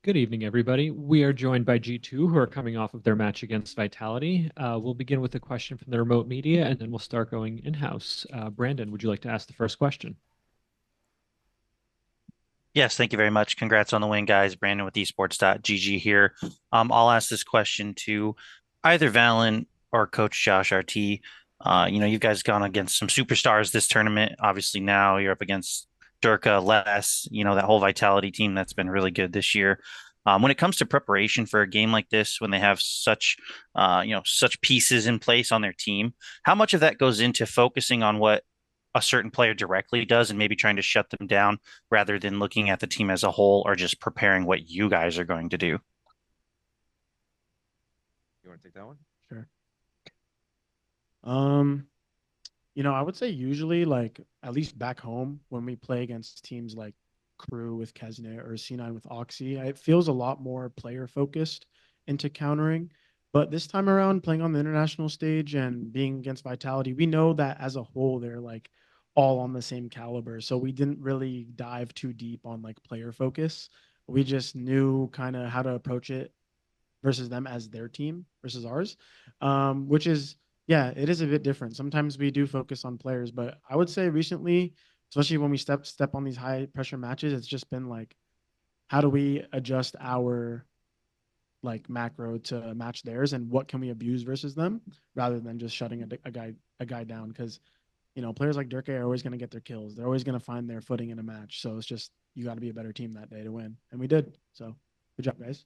Good evening, everybody. We are joined by G2, who are coming off of their match against Vitality. We'll begin with a question from the remote media, and then we'll start going in-house. Brandon, would you like to ask the first question? Yes, thank you very much. Congrats on the win, guys. Brandon with esports.gg here. I'll ask this question to either Valyn or Coach Josh RT. You guys gone against some superstars this tournament. Obviously, now you're up against Durka, Les, that whole Vitality team that's been really good this year. When it comes to preparation for a game like this, when they have such pieces in place on their team, how much of that goes into focusing on what a certain player directly does and maybe trying to shut them down rather than looking at the team as a whole or just preparing what you guys are going to do? You want to take that one? Sure. Um, I would say usually like at least back home when we play against teams like Crew with Kesnet or C9 with Oxy, it feels a lot more player focused into countering. But this time around, playing on the international stage and being against Vitality, we know that as a whole they're like all on the same caliber. So we didn't really dive too deep on like player focus. We just knew kind of how to approach it versus them as their team versus ours, which is yeah, it is a bit different. Sometimes we do focus on players, but I would say recently, especially when we step on these high pressure matches, it's just been like, how do we adjust our like macro to match theirs, and what can we abuse versus them, rather than just shutting a guy down because players like Dirk are always going to get their kills. They're always going to find their footing in a match. So it's just you got to be a better team that day to win, and we did. So good job, guys.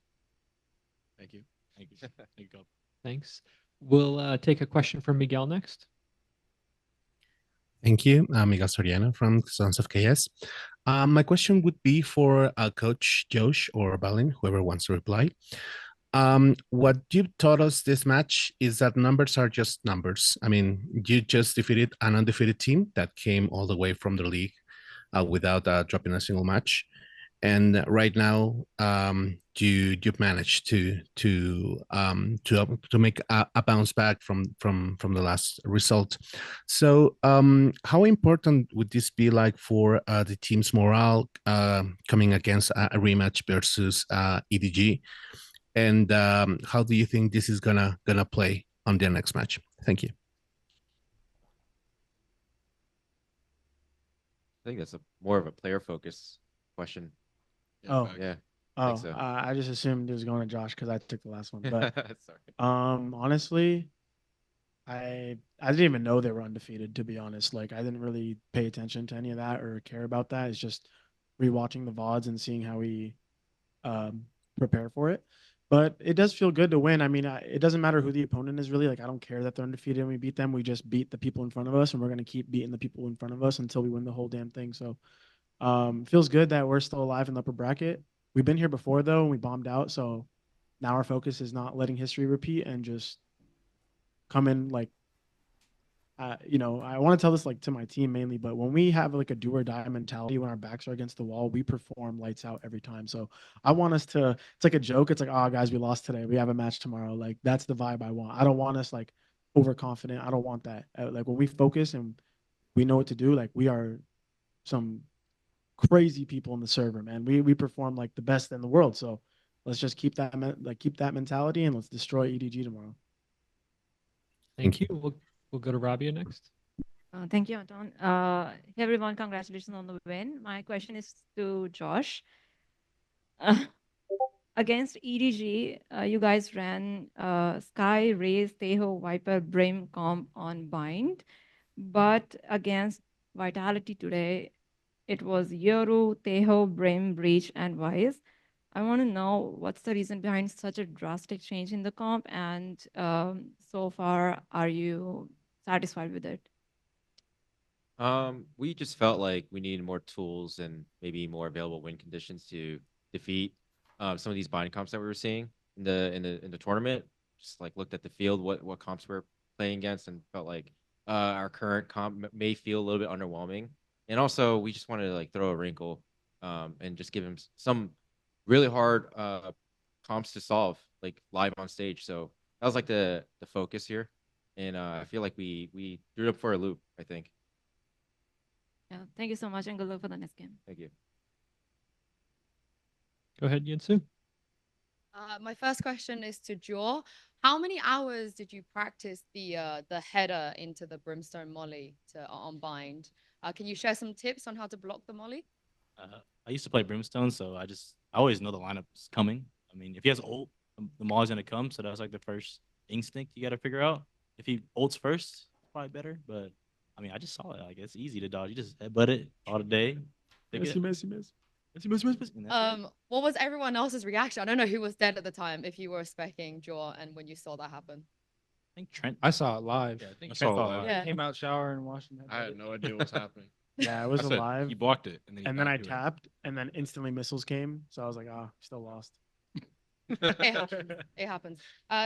Thank you. Thank you. Thank you. Thanks. We'll take a question from Miguel next. Thank you. I'm Miguel Soriano from Sons of KS. My question would be for Coach Josh or Balin, whoever wants to reply. What you taught us this match is that numbers are just numbers. I mean, you just defeated an undefeated team that came all the way from the league without dropping a single match. And right now, you've managed to make a bounce back from the last result. So, how important would this be like for the team's morale coming against a rematch versus EDG? And how do you think this is gonna play on their next match? Thank you. I think that's more of a player focus question. Oh, Yeah, I think oh, so. I just assumed it was going to Josh because I took the last one. But Sorry. honestly, I didn't even know they were undefeated, to be honest. Like I didn't really pay attention to any of that or care about that. It's just rewatching the VODs and seeing how we um prepare for it. But it does feel good to win. I mean, it doesn't matter who the opponent is really. Like I don't care that they're undefeated and we beat them. We just beat the people in front of us, and we're gonna keep beating the people in front of us until we win the whole damn thing. So feels good that we're still alive in the upper bracket. We've been here before though, and we bombed out. So now our focus is not letting history repeat and just come in like, I want to tell this like to my team mainly, but when we have like a do or die mentality, when our backs are against the wall, we perform lights out every time. So I want us to, it's like a joke. It's like, oh guys, we lost today. We have a match tomorrow. Like that's the vibe I want. I don't want us like overconfident. I don't want that. Like when we focus and we know what to do, like we are some crazy people in the server, man. We perform like the best in the world. So let's just keep that keep that mentality and let's destroy EDG tomorrow. Thank you. We'll go to Rabia next. Thank you, Anton. Hey everyone, congratulations on the win. My question is to Josh. Uh, Against EDG, you guys ran Sky, Raze, Teho, Viper, Brim, Comp on Bind. But against Vitality today, it was Yoru, Teho, Brim, Breach, and Wise. I want to know what's the reason behind such a drastic change in the comp, and so far, are you satisfied with it? We just felt like we needed more tools and maybe more available win conditions to defeat some of these bind comps that we were seeing in the tournament. Just like looked at the field, what comps we're playing against, and felt like our current comp may feel a little bit underwhelming. And also, we just wanted to like throw a wrinkle and just give him some really hard comps to solve, like live on stage. So that was like the focus here, and I feel like we threw it up for a loop. I think. Yeah, thank you so much, and good luck for the next game. Thank you. Go ahead, Yinsu. My first question is to Jaw. How many hours did you practice the header into the brimstone molly to unbind? Can you share some tips on how to block the molly? I used to play Brimstone, so I always know the lineup's coming. I mean, if he has ult, the Maul's gonna come, so that's like the first instinct you got to figure out. If he ults first, probably better. But I mean, I just saw it. Like it's easy to dodge. You just headbutt it all the day. Messi, Messi, Messi. And that's it. What was everyone else's reaction? I don't know who was dead at the time. If you were specking Jaw and when you saw that happen. I think Trent. I saw it live. Yeah, I think I Trent saw it saw live. Yeah. Came out shower and washing that. I had no idea what was happening. Yeah, it was I said, alive. He blocked it, and then And then I tapped, and then instantly missiles came. So I was like, still lost. It happens.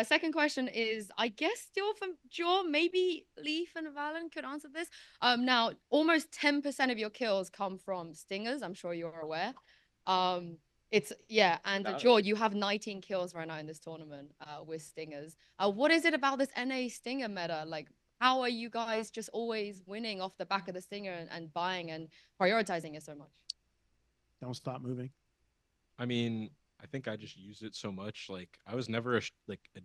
Second question is, I guess still from Jaw, maybe Leaf and Valyn could answer this. Now almost 10% of your kills come from stingers. I'm sure you're aware. And Jaw, you have 19 kills right now in this tournament with stingers. What is it about this NA stinger meta? Like, how are you guys just always winning off the back of the stinger and buying and prioritizing it so much? Don't stop moving. I mean, I think I just used it so much. Like, I was never a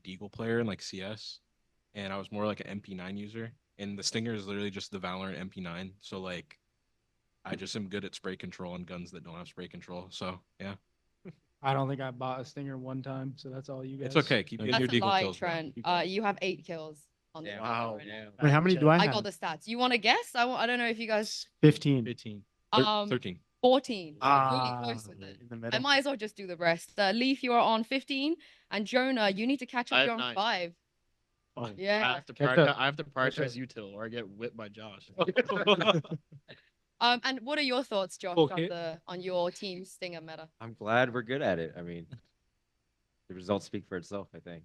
Deagle player in like CS, and I was more like an MP9 user. And the Stinger is literally just the Valorant MP9. So like, I just am good at spray control on guns that don't have spray control. So yeah, I don't think I bought a stinger one time, so that's all you guys. it's okay. Keep getting That's your a Deagle lie, kills, bro. Trent. Keep going. You have 8 kills on the Wow. right now. Wait, how many do I I have? got the stats. You want to guess? I don't know if you guys 15. 15. 13. 14. Really Ah, close with it. in the I middle. might as well just do the rest. Leaf, you are on 15, and Jonah, you need to catch I up. have You're on 9. 5. Oh, Yeah. Catch up. I have to prioritize util, or I get whipped by Josh. And what are your thoughts, Josh, Okay. on your team Stinger meta? I'm glad we're good at it. I mean, the results speak for itself, I think.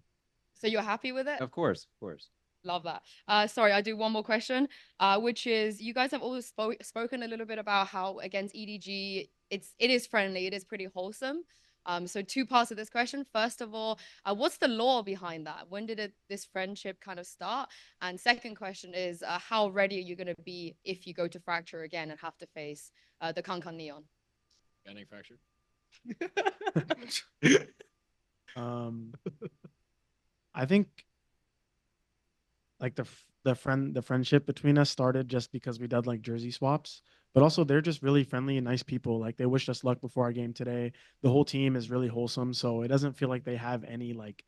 So you're happy with it? Of course, of course. Love that. Sorry, I do one more question, which is you guys have always spoken a little bit about how against EDG it is friendly, it is pretty wholesome. So 2 parts of this question. First of all, what's the lore behind that? When did this friendship kind of start? And second question is, how ready are you going to be if you go to Fracture again and have to face the Kankan Neon? Banning fracture. I think like the friendship between us started just because we did like jersey swaps, but also they're just really friendly and nice people. Like they wished us luck before our game today. The whole team is really wholesome, so it doesn't feel like they have any like,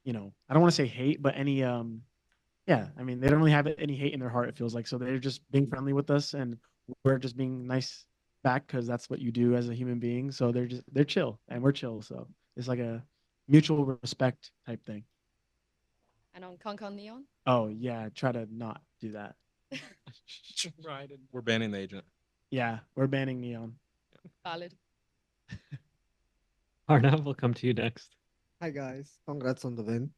I don't want to say hate, but any yeah, I mean they don't really have any hate in their heart. It feels like so they're just being friendly with us, and we're just being nice back because that's what you do as a human being. So they're chill and we're chill. So it's like a mutual respect type thing. And on Kankan Neon? Oh yeah, try to not do that. We're banning the agent. Yeah, we're banning Neon. Valid. Arnav, we'll come to you next. Hi guys, congrats on the win.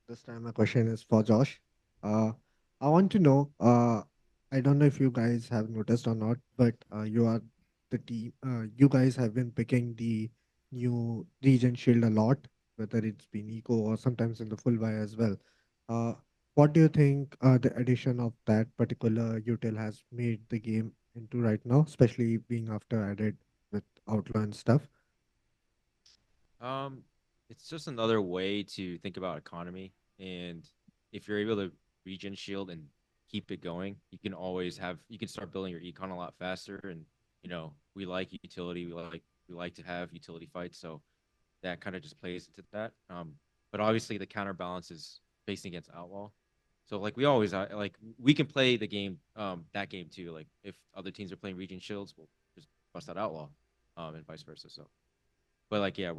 This time my question is for Josh. I want to know, I don't know if you guys have noticed or not, but you are the team. You guys have been picking the new Regent Shield a lot, whether it's been eco or sometimes in the full buy as well. What do you think the addition of that particular util has made the game into right now, especially being after added with outlaw and stuff? It's just another way to think about economy, and if you're able to regen shield and keep it going, you can start building your econ a lot faster. And we like utility, we like to have utility fights, so that kind of just plays into that. But obviously the counterbalance is facing against outlaw, so like we always like we can play the game, that game too. Like if other teams are playing regen shields, we'll just bust out outlaw, and vice versa. So, but like yeah,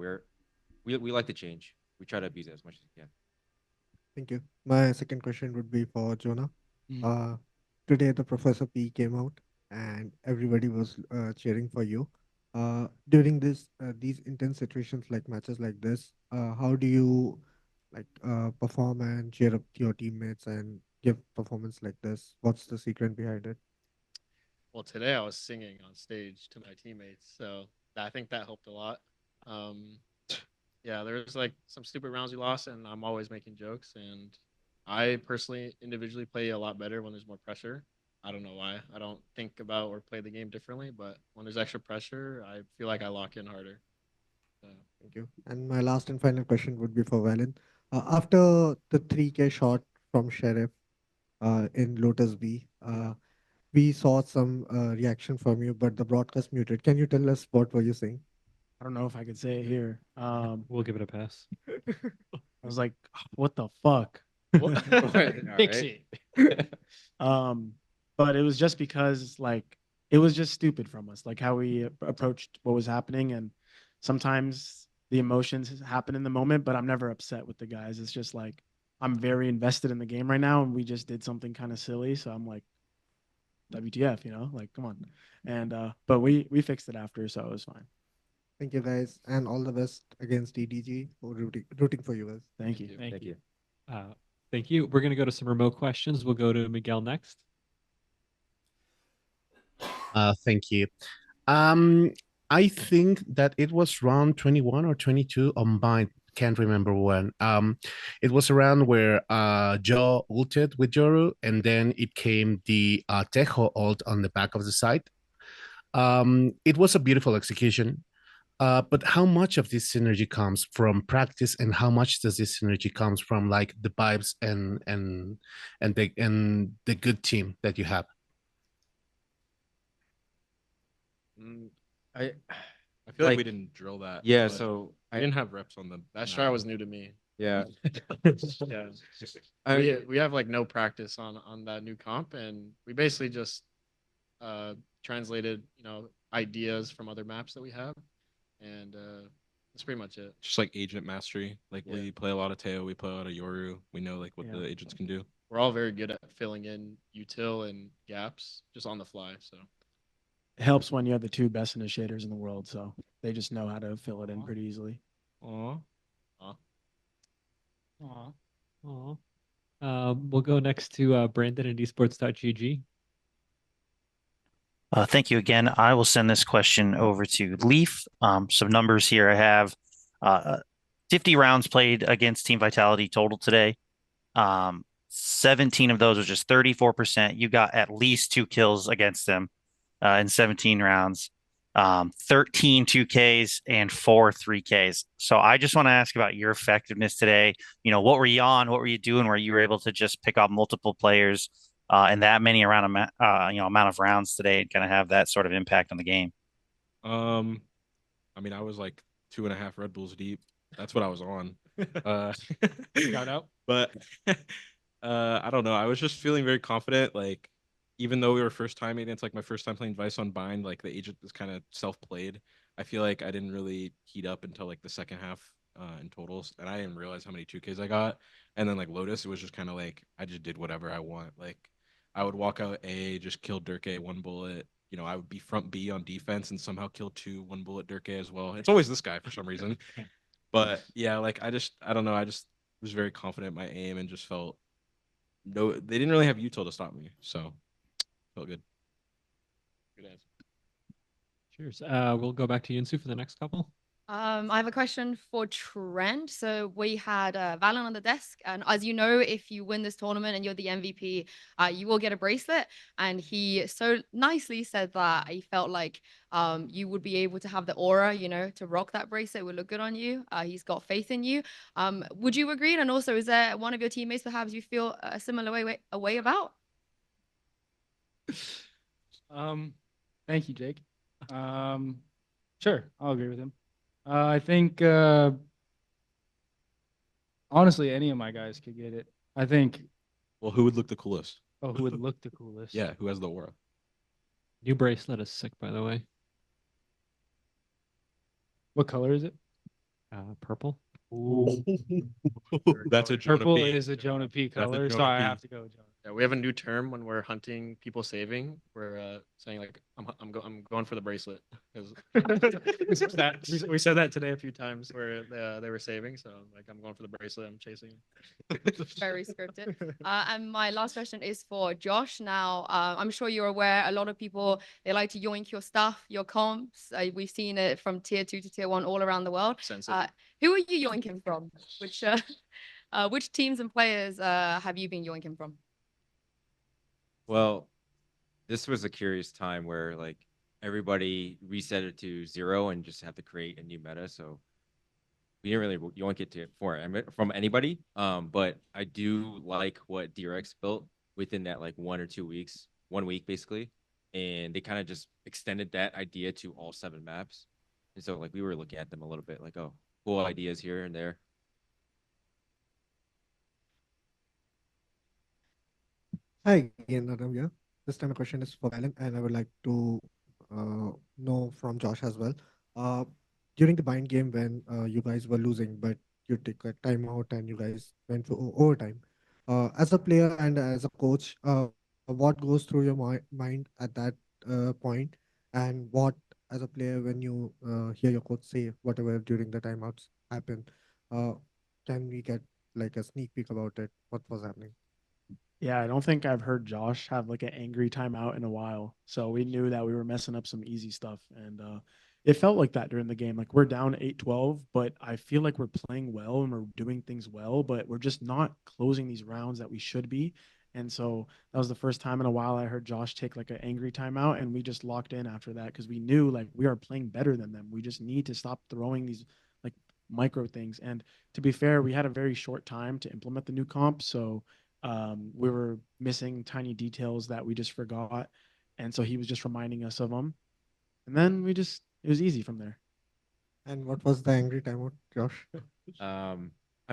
we like to change. We try to abuse it as much as we can. Thank you. My second question would be for Jonah. Today the Professor P came out and everybody was cheering for you. During these intense situations like matches like this, how do you perform and cheer up your teammates and give performance like this? What's the secret behind it? Well, today I was singing on stage to my teammates, so I think that helped a lot. Yeah, there's like some stupid rounds we lost, and I'm always making jokes. And I personally, individually, play a lot better when there's more pressure. I don't know why. I don't think about or play the game differently, but when there's extra pressure, I feel like I lock in harder. Thank you. And my last and final question would be for Valyn. After the 3K shot from Sheriff in Lotus B, we saw some reaction from you, but the broadcast muted. Can you tell us what were you saying? I don't know if I could say it here. We'll give it a pass. I was like, what the fuck? Fix it. But it was just because like it was just stupid from us, like how we approached what was happening. And sometimes the emotions happen in the moment, but I'm never upset with the guys. It's just like I'm very invested in the game right now, and we just did something kind of silly. So I'm like, WTF, like come on. And but we fixed it after, so it was fine. Thank you guys, and all the best against EDG. We're rooting for you guys. Thank you. Thank you. Thank you. We're going to go to some remote questions. We'll go to Miguel next. Thank you. I think that it was round 21 or 22 on mine. Can't remember when. It was around where Joe ulted with Joru, and then it came the Tejo ult on the back of the side. It was a beautiful execution. But how much of this synergy comes from practice, and how much does this synergy comes from like the vibes and the good team that you have? I feel like we Like- didn't drill that. Yeah, but so I didn't have reps on them. That strat was new to me. yeah. Yeah. I- We have like no practice on that new comp, and we basically just translated, ideas from other maps that we have, and that's pretty much it. Just like agent mastery. Like Yeah. we play a lot of Teo, we play a lot of Yoru. We know like what Yeah. the agents can do. We're all very good at filling in util and gaps just on the fly. So It helps when you have the two best initiators in the world, so they just know how to fill it in pretty easily. Aw. We'll go next to Brandon at esports.gg. Thank you again. I will send this question over to Leaf. Some numbers here I have. 50 rounds played against Team Vitality total today. 17 of those, which is 34%. You got at least 2 kills against them in 17 rounds. 13 2Ks and 4 3Ks. So I just want to ask about your effectiveness today. What were you on? What were you doing where you were able to just pick off multiple players and that many amount of rounds today and kind of have that sort of impact on the game? I mean, I was like 2.5 Red Bulls deep. That's what I was on. Shout out. But I don't know. I was just feeling very confident. Like, even though we were first timing, it's like my first time playing Vice on Bind. Like the agent was kind of self-played. I feel like I didn't really heat up until like the second half in totals, and I didn't realize how many 2Ks I got. And then like Lotus, it was just kind of like I just did whatever I want. Like I would walk out A, just kill Dirk A 1 bullet. I would be front B on defense and somehow kill 2 1 bullet Dirk A as well. It's always this guy for some reason. But yeah, like I don't know. I just was very confident in my aim and just felt they didn't really have util to stop me. So felt good. good answer. Cheers. We'll go back to Yunsu for the next couple. I have a question for Trent. So we had valyn on the desk, and as you know, if you win this tournament and you're the MVP, you will get a bracelet. And he so nicely said that he felt like you would be able to have the aura, to rock that bracelet. It would look good on you. He's got faith in you. Would you agree? And also, is there one of your teammates perhaps you feel a similar way about? Thank you, Jake. Sure, I'll agree with him. I think honestly, any of my guys could get it. I think. Well, who would look the coolest? Oh, who would look the coolest? Yeah, who has the aura? New bracelet is sick, by the way. What color is it? Purple. Ooh. That's a Jonah Purple P. is a Jonah P That's a color, so Jonah I P. have to go with Jonah. Yeah, we have a new term when we're hunting people saving. We're saying like I'm going for the bracelet because we said that today a few times where they were saving. So like I'm going for the bracelet. I'm chasing. Very scripted. And my last question is for Josh. Now, I'm sure you're aware a lot of people, they like to yoink your stuff, your comps. We've seen it from tier 2 to tier 1 all around the world. Who are you yoinking from? Which teams and players have you been yoinking from? Well, this was a curious time where like everybody reset it to 0 and just have to create a new meta. So we didn't really yoink it to from anybody. But I do like what DRX built within that like 1 or 2 weeks, 1 week basically, and they kind of just extended that idea to all 7 maps. And so like we were looking at them a little bit like, oh, cool ideas here and there. Hi again, Adam here. This time, my question is for Valyn, and I would like to know from Josh as well. Uh, During the bind game, when you guys were losing, but you took a timeout and you guys went for overtime. As a player and as a coach, what goes through your mind at that point, and what, as a player, when you hear your coach say whatever during the timeouts happen, uh, can we get like a sneak peek about it? What was happening? Yeah, I don't think I've heard Josh have like an angry timeout in a while. So we knew that we were messing up some easy stuff. And it felt like that during the game. Like we're down 8-12, but I feel like we're playing well and we're doing things well, but we're just not closing these rounds that we should be. And so that was the first time in a while I heard Josh take like an angry timeout, and we just locked in after that because we knew like we are playing better than them. We just need to stop throwing these like micro things. And to be fair, we had a very short time to implement the new comp. So we were missing tiny details that we just forgot. And so he was just reminding us of them. And then it was easy from there. And what was the angry timeout, Josh? I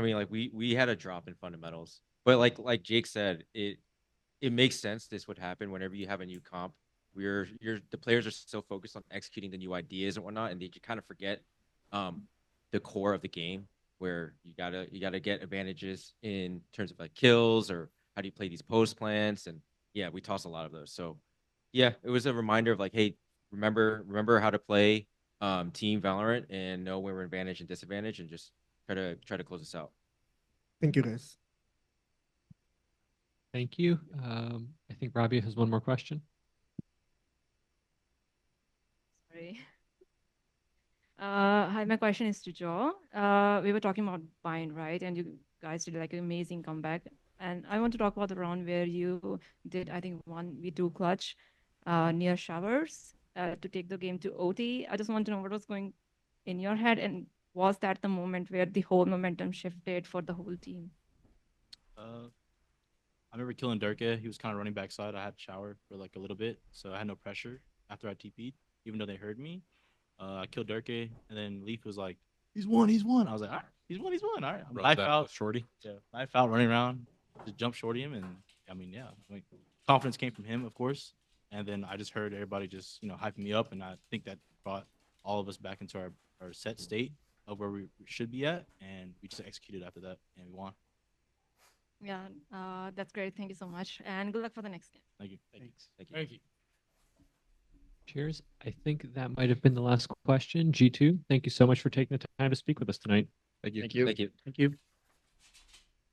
mean, like we had a drop in fundamentals, but like Jake said, it makes sense this would happen whenever you have a new comp. The players are so focused on executing the new ideas and whatnot, and they kind of forget um the core of the game where you gotta get advantages in terms of like kills or how do you play these post plants. And yeah, we toss a lot of those. So yeah, it was a reminder of like, hey, remember how to play team Valorant and know where we're advantage and disadvantage and just try to close this out. Thank you, guys. Thank you. I think Robbie has one more question. Sorry. Hi, my question is to Joe. We were talking about Bind, right? And you guys did like an amazing comeback. And I want to talk about the round where you did, I think, 1v2 clutch near showers to take the game to OT. I just want to know what was going in your head, and was that the moment where the whole momentum shifted for the whole team? I remember killing Durka. He was kind of running backside. I had to shower for like a little bit, so I had no pressure after I TP'd, even though they heard me. I killed Durka, and then Leaf was like, "He's won, he's won." I was like, "All right, he's won, he's won." All right, I'm knife out, Shorty. yeah, knife out, running around, just jump shorty him, and I mean, yeah, I mean, confidence came from him, of course, and then I just heard everybody just hyping me up, and I think that brought all of us back into our set state of where we should be at, and we just executed after that, and we won. Yeah, that's great. Thank you so much. And good luck for the next game. Thank you. Thanks. Thank you. Thank you. Cheers. I think that might have been the last question. G2, thank you so much for taking the time to speak with us tonight. Thank you. Thank you. Thank you.